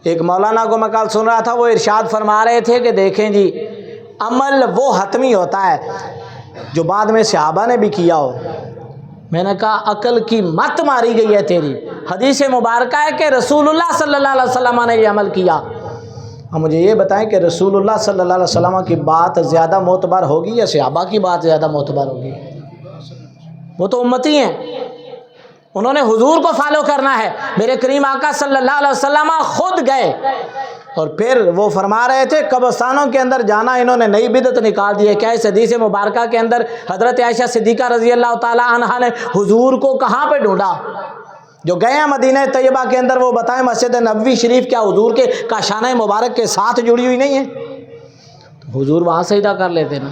ایک مولانا کو میں کل سن رہا تھا، وہ ارشاد فرما رہے تھے کہ دیکھیں جی، عمل وہ حتمی ہوتا ہے جو بعد میں صحابہ نے بھی کیا ہو۔ میں نے کہا عقل کی مت ماری گئی ہے تیری، حدیث مبارکہ ہے کہ رسول اللہ صلی اللہ علیہ وسلم نے یہ عمل کیا۔ اب مجھے یہ بتائیں کہ رسول اللہ صلی اللہ علیہ وسلم کی بات زیادہ معتبر ہوگی یا صحابہ کی بات زیادہ معتبر ہوگی؟ وہ تو امتی ہیں، انہوں نے حضور کو فالو کرنا ہے۔ میرے کریم آقا صلی اللہ علیہ وسلم خود گئے اور پھر وہ فرما رہے تھے قبرستانوں کے اندر جانا انہوں نے نئی بدعت نکال دی ہے۔ کیا اس حدیث مبارکہ کے اندر حضرت عائشہ صدیقہ رضی اللہ تعالی عنہا نے حضور کو کہاں پہ ڈھونڈا؟ جو گئے ہیں مدینہ طیبہ کے اندر، وہ بتائیں مسجد نبوی شریف کیا حضور کے کاشانہ مبارک کے ساتھ جڑی ہوئی نہیں ہے؟ حضور وہاں سجدہ کر لیتے نا،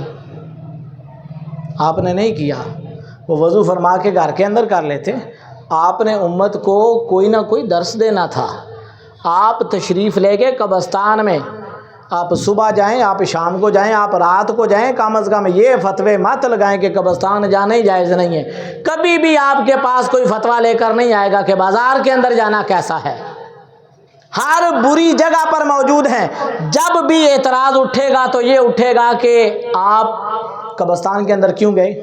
آپ نے نہیں کیا، وہ وضو فرما کے گھر کے اندر کر لیتے۔ آپ نے امت کو کوئی نہ کوئی درس دینا تھا۔ آپ تشریف لے گئے قبرستان میں، آپ صبح جائیں، آپ شام کو جائیں، آپ رات کو جائیں، کم از کم یہ فتوے مت لگائیں کہ قبرستان جانا ہی جائز نہیں ہے۔ کبھی بھی آپ کے پاس کوئی فتویٰ لے کر نہیں آئے گا کہ بازار کے اندر جانا کیسا ہے، ہر بری جگہ پر موجود ہیں۔ جب بھی اعتراض اٹھے گا تو یہ اٹھے گا کہ آپ قبرستان کے اندر کیوں گئے؟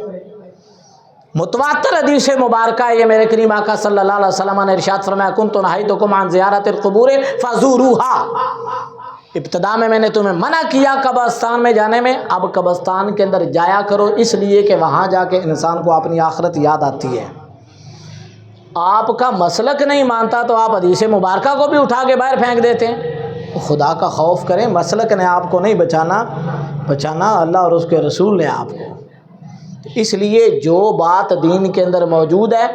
متواتر حدیث مبارکہ ہے، یہ میرے کریم آقا صلی اللہ علیہ وسلم نے ارشاد فرمایا کنت نہیتکم عن زیارت القبور فزوروها، ابتدا میں نے تمہیں منع کیا قبرستان میں جانے میں، اب قبرستان کے اندر جایا کرو، اس لیے کہ وہاں جا کے انسان کو اپنی آخرت یاد آتی ہے۔ آپ کا مسلک نہیں مانتا تو آپ حدیث مبارکہ کو بھی اٹھا کے باہر پھینک دیتے ہیں۔ خدا کا خوف کریں، مسلک نے آپ کو نہیں بچانا اللہ اور اس کے رسول نے آپ کو۔ اس لیے جو بات دین کے اندر موجود ہے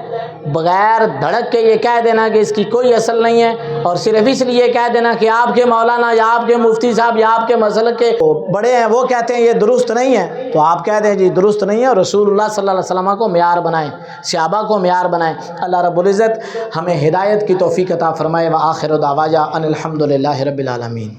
بغیر دھڑک کے یہ کہہ دینا کہ اس کی کوئی اصل نہیں ہے، اور صرف اس لیے کہہ دینا کہ آپ کے مولانا یا آپ کے مفتی صاحب یا آپ کے مسلک کے بڑے ہیں وہ کہتے ہیں یہ درست نہیں ہے، تو آپ کہہ دیں جی درست نہیں ہے، اور رسول اللہ صلی اللہ علیہ وسلم کو معیار بنائیں، صحابہ کو معیار بنائیں۔ اللہ رب العزت ہمیں ہدایت کی توفیق عطا فرمائے۔ وآخر دعوانا ان الحمد للہ رب العالمین۔